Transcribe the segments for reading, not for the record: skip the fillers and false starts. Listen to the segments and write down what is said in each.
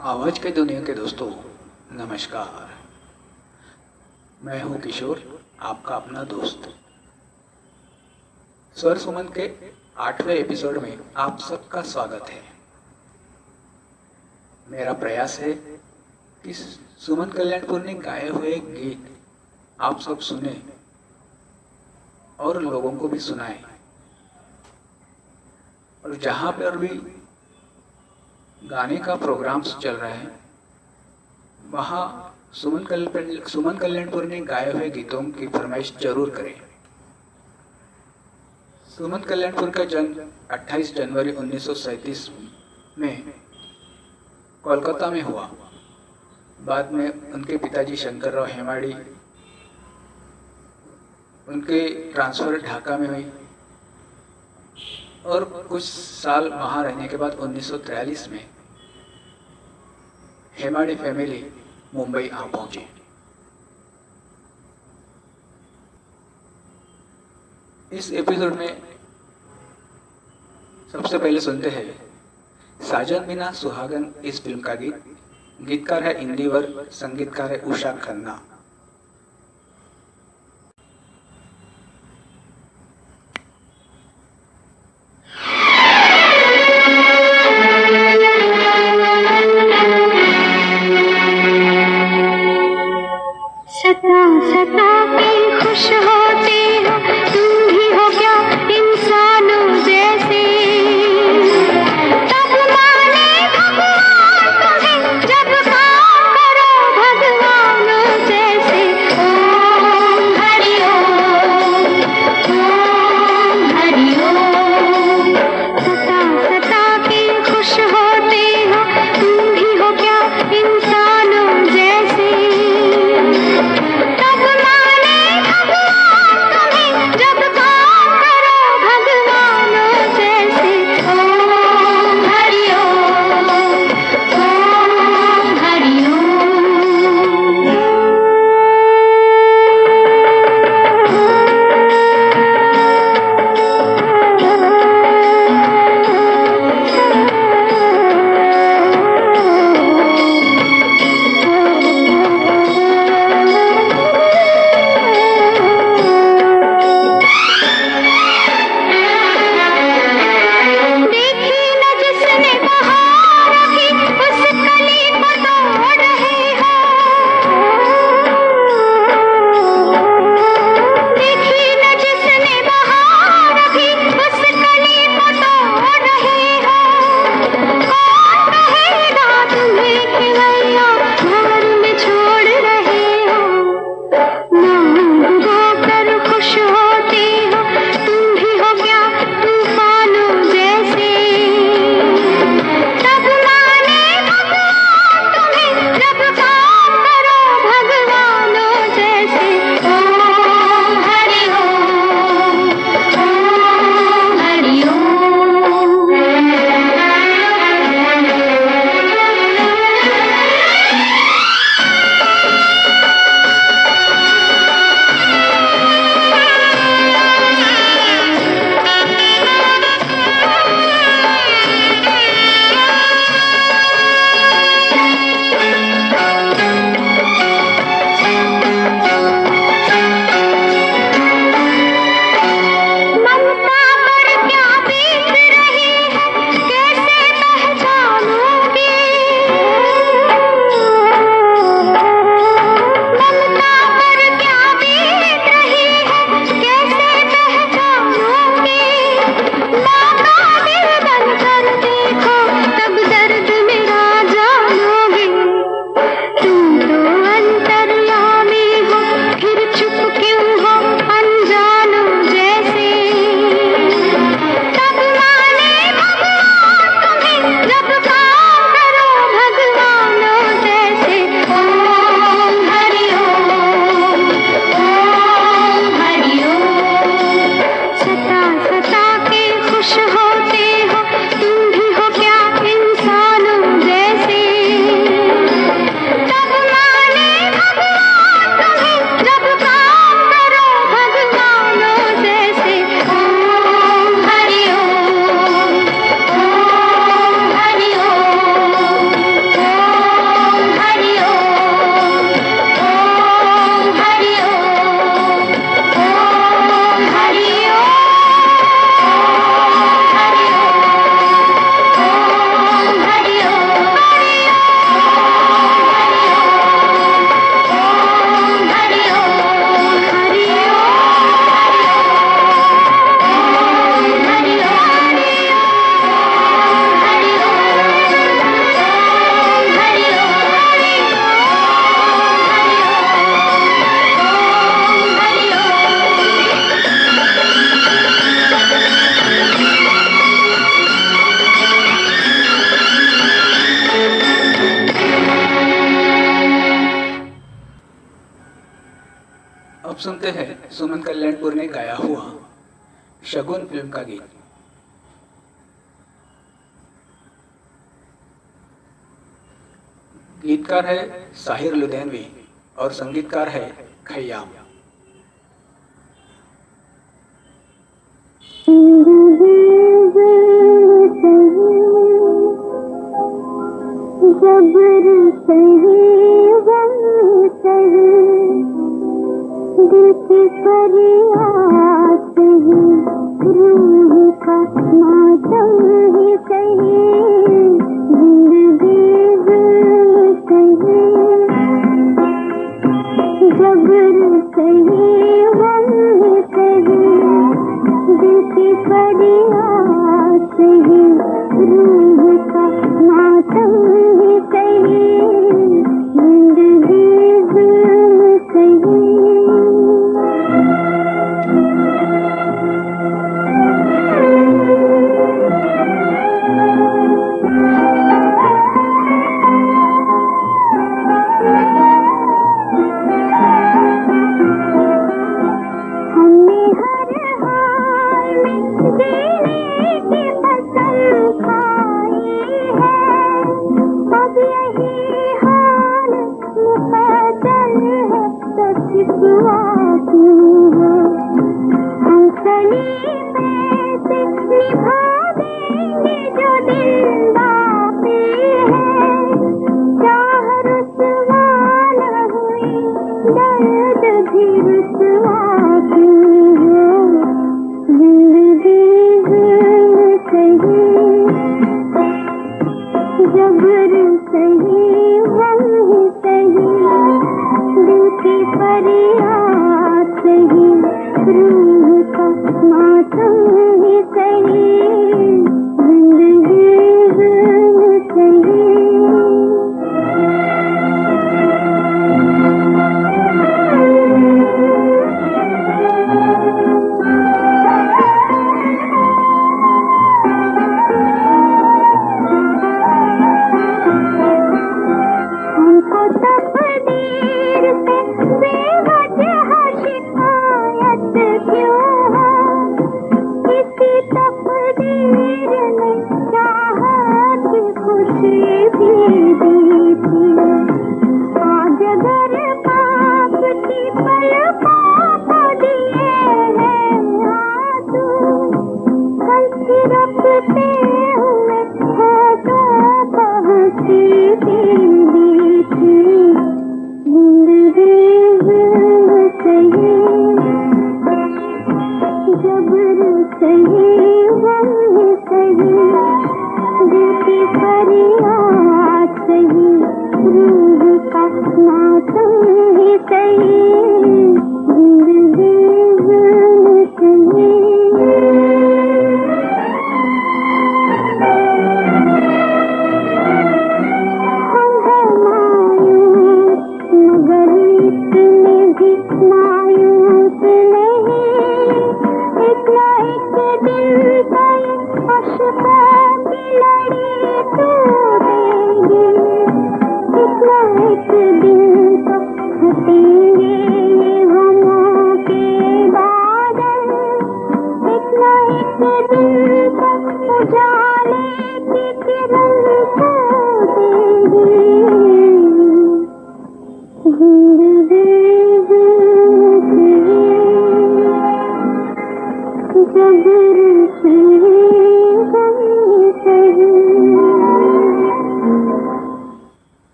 आवाज के दुनिया के दोस्तों, नमस्कार। मैं हूं किशोर, आपका अपना दोस्त। स्वर सुमन के 8वें एपिसोड में आप सबका स्वागत है। मेरा प्रयास है कि सुमन कल्याणपुर ने गाए हुए गीत आप सब सुने और लोगों को भी सुनाए। और जहां पर भी गाने का प्रोग्राम्स चल रहे हैं, वहाँ सुमन कल्याणपुर ने गाए हुए गीतों की फरमाइश जरूर करें। सुमन कल्याणपुर का जन्म 28 जनवरी 1937 में कोलकाता में हुआ। बाद में उनके पिताजी शंकरराव हेमाड़ी, उनके ट्रांसफर ढाका में हुई और कुछ साल वहाँ रहने के बाद 1943 में हेमाड़ी फैमिली मुंबई आ पहुंचे। इस एपिसोड में सबसे पहले सुनते हैं साजन बिना सुहागन इस फिल्म का गीत। गीतकार है इंदिवर, संगीतकार है उषा खन्ना। सता सता के खुश होते हो, तुम ही हो क्या इंसानों जैसे। तब माने भगवान तुम्हें जब काम करो भगवानों जैसे। सुनते हैं सुमन कल्याणपुर ने गाया हुआ शगुन फिल्म का गीत। गीतकार है साहिर लुधियानवी और संगीतकार है खयाम। जबर सही गम सही दिल की फरियाद सही रूह का मातम ही सही जिंदगी सही जबर सही गम सही दिल की फरियाद सही रूह का मातम ही सही जिंदगी सही। जबर सही गम सही दिल की फरियाद सही रूह का मातम ही सही जिंदगी सही।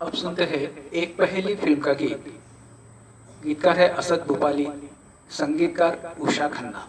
अब सुनते हैं एक पहेली फिल्म का गीत। गीतकार है असद भोपाली, संगीतकार उषा खन्ना।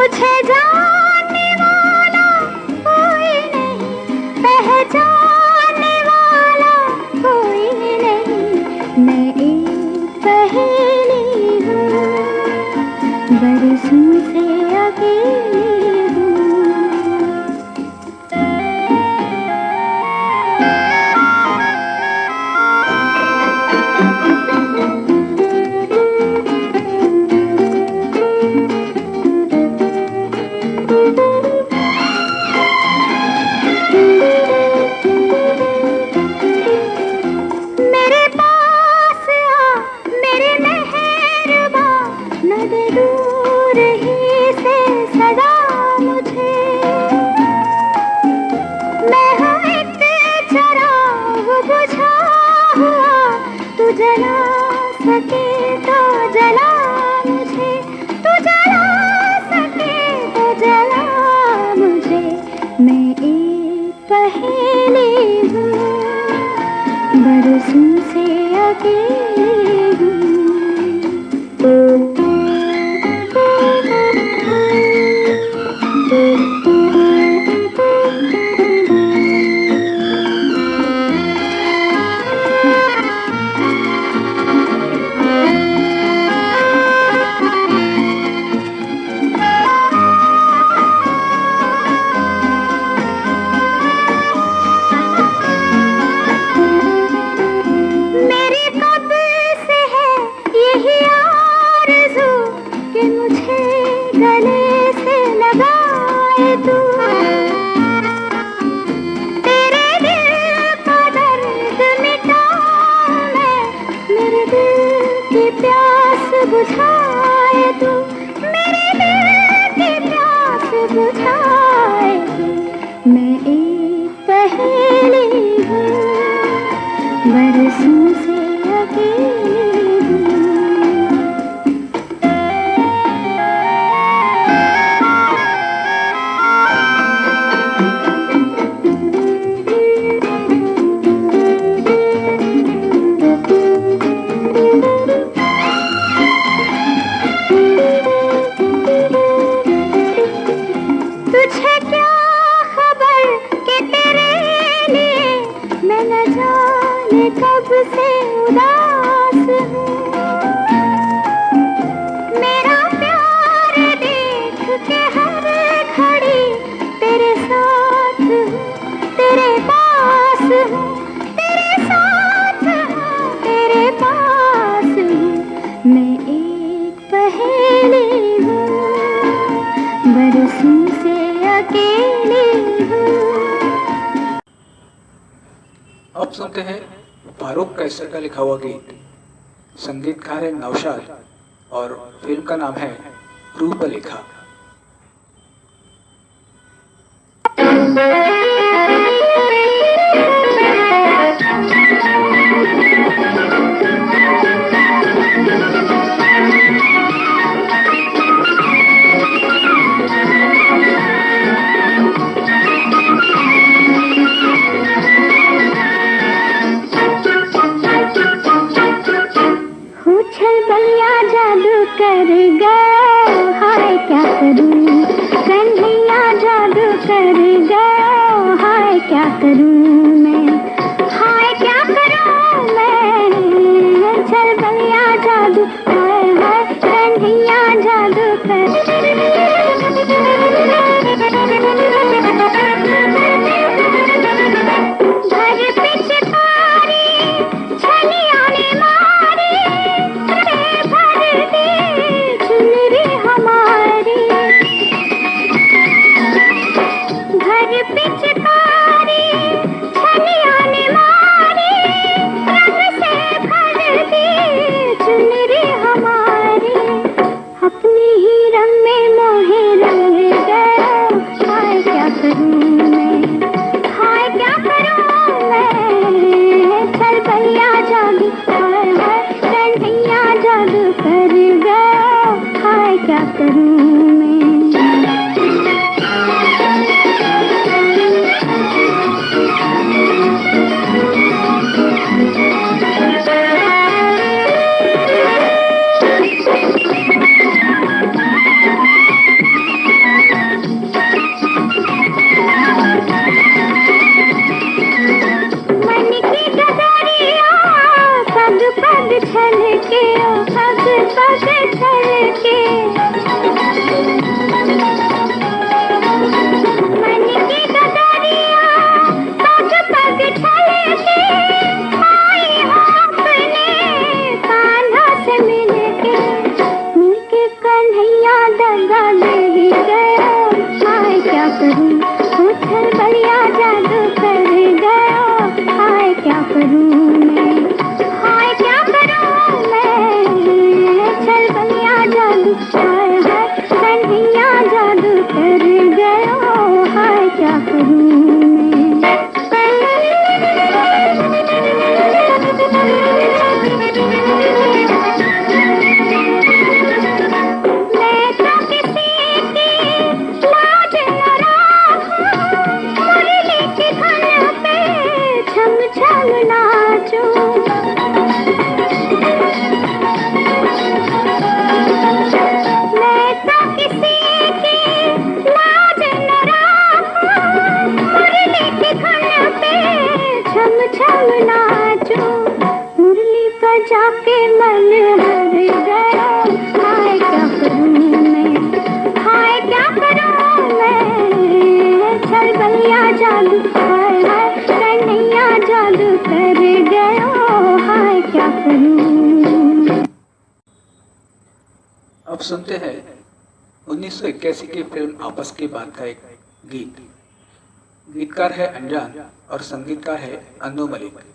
तुझे जानने वाला कोई नहीं, पहचानने वाला कोई नहीं। मैं एक पहेली हूँ, बरसों से अकेली हूँ। मेरे पास आ, मेरे मेहरबा, न दे दूर ही से सदा मुझे। मैं हूँ एक चिराग बुझा हुआ, तू जला सके तो जला मुझे, तू जला सके तो जला मुझे। मैं एक पहेली हूँ, बरसों से अकेली हूँ। मेरी कब से है यही आरज़ू कि मुझे गले से लगाए तू। तेरे दिल का दर्द मिटाऊं मैं, मेरे दिल की प्यास बुझाए तू, मेरे दिल की प्यास बुझाए तू। मैं एक पहेली हूँ, बरसों से अकेली हूँ। तुझे क्या खबर कि तेरे लिए मैं न जाने कब से उदास हूँ। मेरा प्यार देख के हर घड़ी तेरे साथ हूँ, तेरे पास हूँ, तेरे साथ हूँ, तेरे पास हूँ। मैं एक पहेली हूँ, बरसों से अकेली हूँ। अब सुनते हैं फारूक कैसर का लिखा हुआ गीत। संगीतकार है नौशाद और फिल्म का नाम है रूपरेखा। उछल बलिया जादू कर गया, हाय क्या करूं। कन्हैया जादू कर गया, हाय क्या करूं मैं, हाय क्या करूं मैं। उछल बलिया जादू, हाय हाय कन्हैया जादू कर। घर पिचकारी छलिया ने मारी, भर दी चुनरी हमारी। घर पिचकारी छलिया ने मारी, रंग से भर दी चुनरी हमारी। अपनी ही रंग में दगा दे ही गया, हाय क्या करूं, उछल बलिया जादू कर गया, हाय क्या करूं मैं, हाय क्या करूं मैं, उछल बलिया जादू, हाय हाय कन्हैया जादू कर गया, हाय क्या करूं जाके मन हर गया, हाय क्या करूं मैं, हाय क्या करूं मैं, चल बलिया जादू, हाय हाय कन्हैया जादू कर गया, हाय क्या करूं। अब सुनते हैं 1981 की फिल्म आपस की बात का एक गीत। गीतकार है अनजान और संगीतकार है अन्नू मलिक।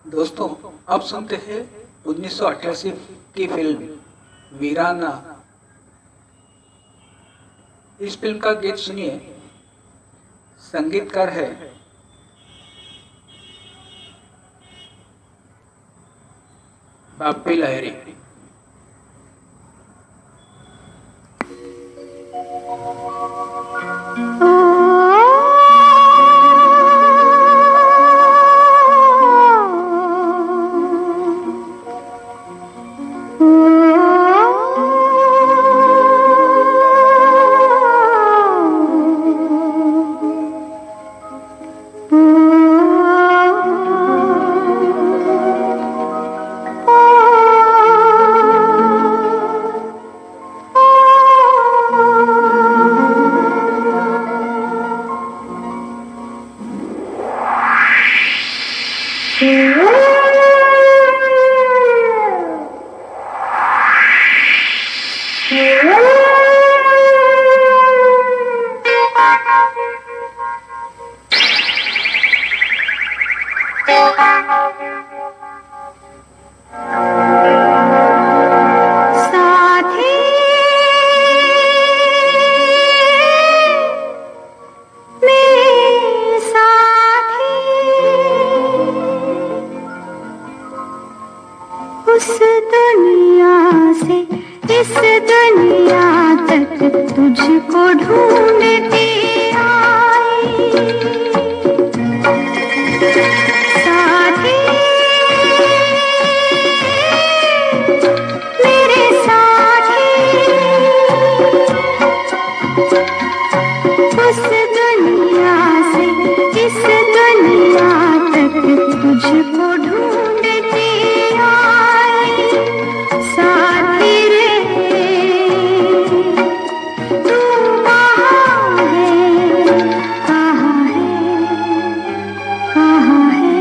दोस्तों, अब सुनते हैं 1988 की फिल्म वीराना। इस फिल्म का गीत सुनिए। संगीतकार है बाप्पी लहरी। उस दुनिया से इस दुनिया तक तुझको ढूंढती आई। साथी मेरे साथी, उस दुनिया से इस दुनिया तक तुझको ढूंढती आई। साथी रे तू कहाँ है, कहाँ है, कहाँ है।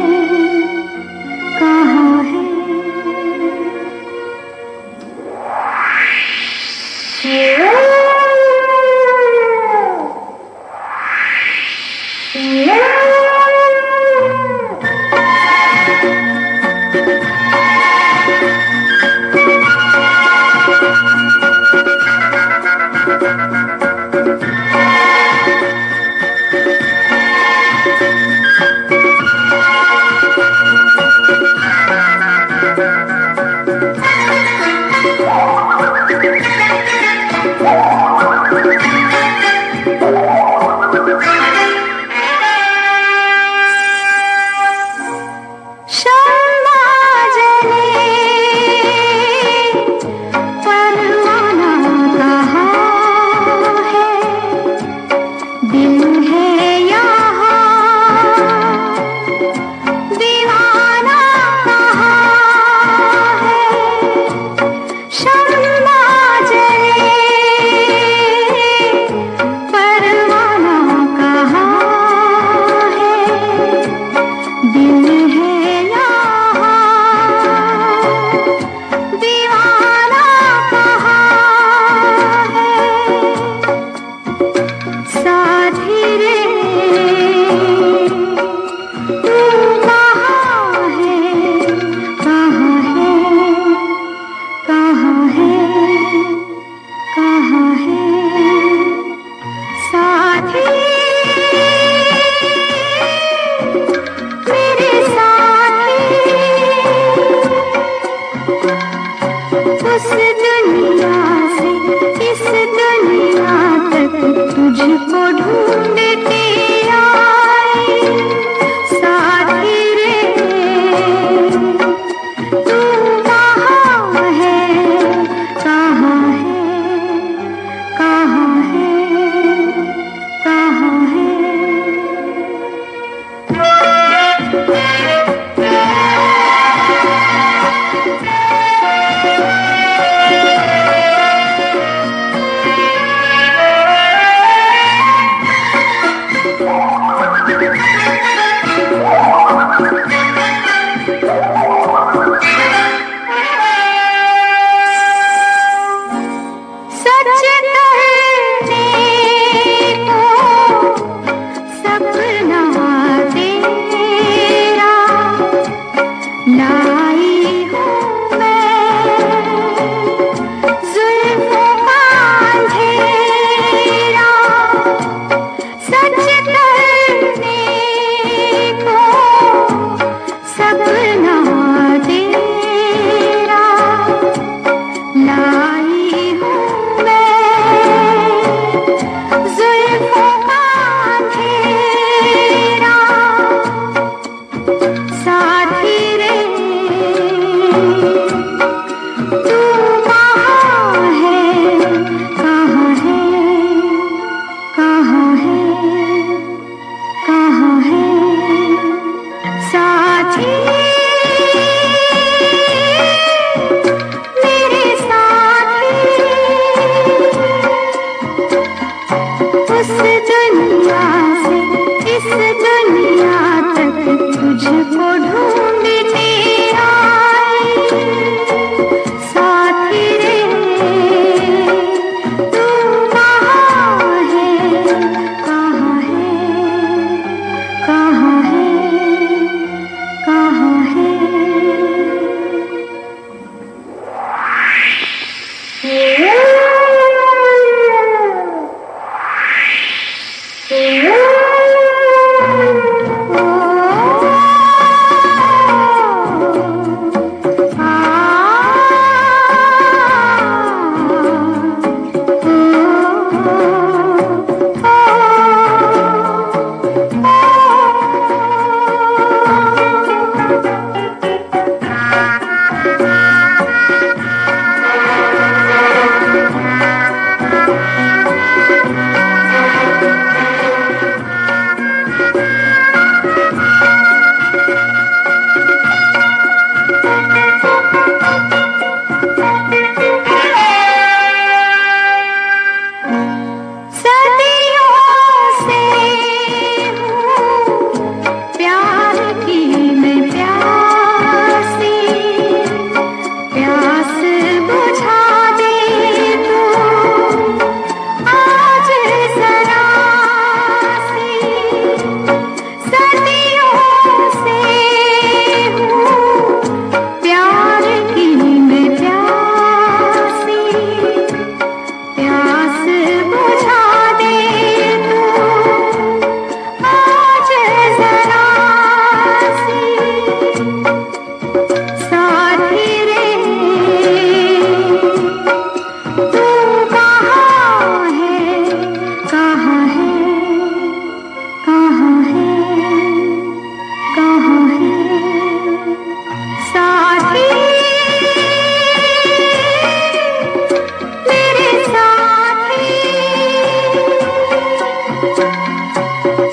लाई हूँ मैं जुल्फों का अंधेरा सच करने को सपना तेरा लाई हूँ मैं जुल्फों का अंधेरा साथी रे तू कहाँ है कहाँ है कहाँ है कहाँ है साथी मेरे साथी उस दुनिया से इस दुनिया तक तुझको ढूंढने आई साथी रे तू कहाँ है कहाँ है कहाँ है कहाँ है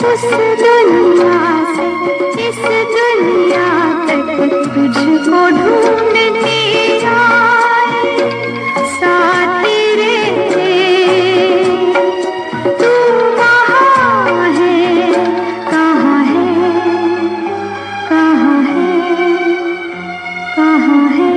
उस दुनिया से इस दुनिया तक तुझको ढूंढने आई साथी रे तू कहाँ है कहाँ है कहाँ है कहाँ है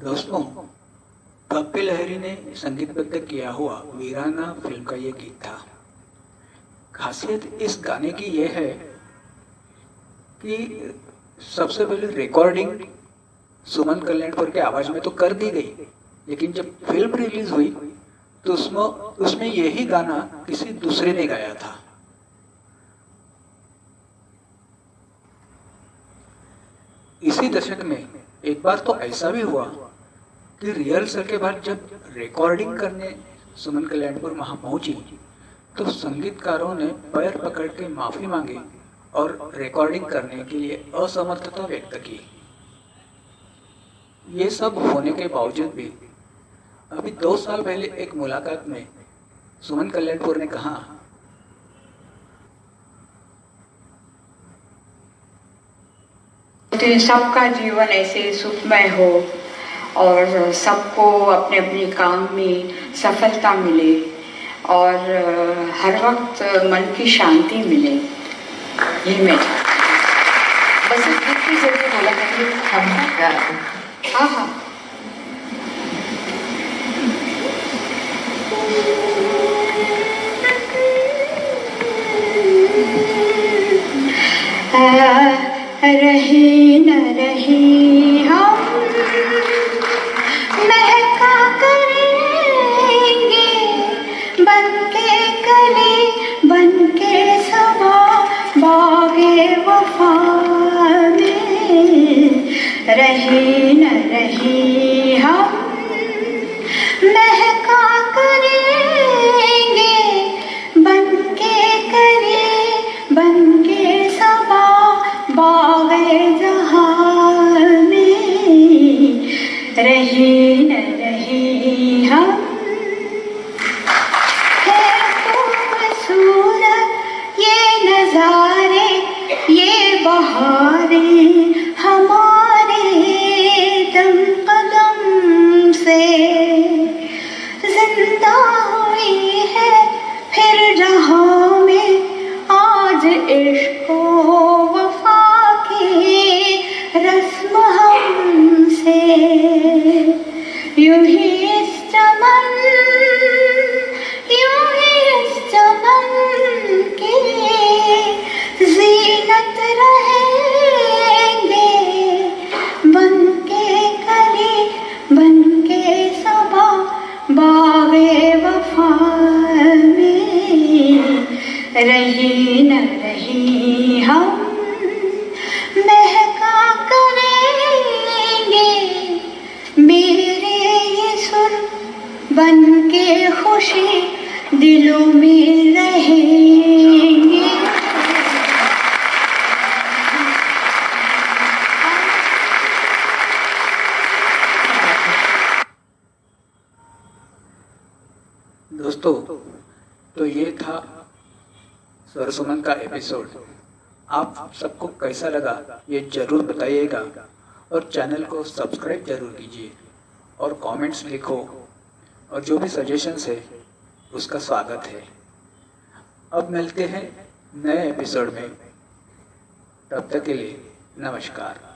दोस्तों, भव्य लहरी ने संगीतबद्ध किया हुआ वीराना फिल्म का ये गीत था। खासियत इस गाने की यह है कि सबसे पहले रिकॉर्डिंग सुमन कल्याणपुर के आवाज में तो कर दी गई, लेकिन जब फिल्म रिलीज हुई तो उसमें यही गाना किसी दूसरे ने गाया था। इसी दशक में एक बार तो ऐसा भी हुआ कि रिहर्सल के बाद जब रिकॉर्डिंग करने सुमन कल्याणपुर वहां पहुंची तो संगीतकारों ने पैर पकड़ के माफी मांगी और रिकॉर्डिंग करने के लिए असमर्थता व्यक्त की। ये सब होने के बावजूद भी अभी 2 साल पहले एक मुलाकात में सुमन कल्याणपुर ने कहा, सोचती हूँ सबका जीवन ऐसे सुखमय हो और सबको अपने अपने काम में सफलता मिले और हर वक्त मन की शांति मिले, ये मैं चाहती हूँ। बस इस गीत के जरिए बोला करिए हम हाँ हाँ। रहे न रहे हम महका करेंगे बनके कली बनके समा बागे वफा में। रहे न रहे हम महका करेंगे बनके कली बनके समा बागे जहां में। रहे न रहे हम है खूबसूरत ये नजारे ये बहारें हमारे दम कदम से जिंदा हुई है फिर जहां में आज इश्क वफा की रस्म हमसे। यूं ही इस चमन यूं ही इस चमन की जीनत रहेंगे बनके कली बनके सबा बागे वफा में। रही न रही हम महका करेंगे मेरे ये सुर बनके खुशी दिलों में रहेंगे। दोस्तों, तो ये था स्वर सुमन का एपिसोड। आप सबको कैसा लगा ये जरूर बताइएगा और चैनल को सब्सक्राइब जरूर कीजिए और कमेंट्स लिखो और जो भी सजेशंस है उसका स्वागत है। अब मिलते हैं नए एपिसोड में, तब तक के लिए नमस्कार।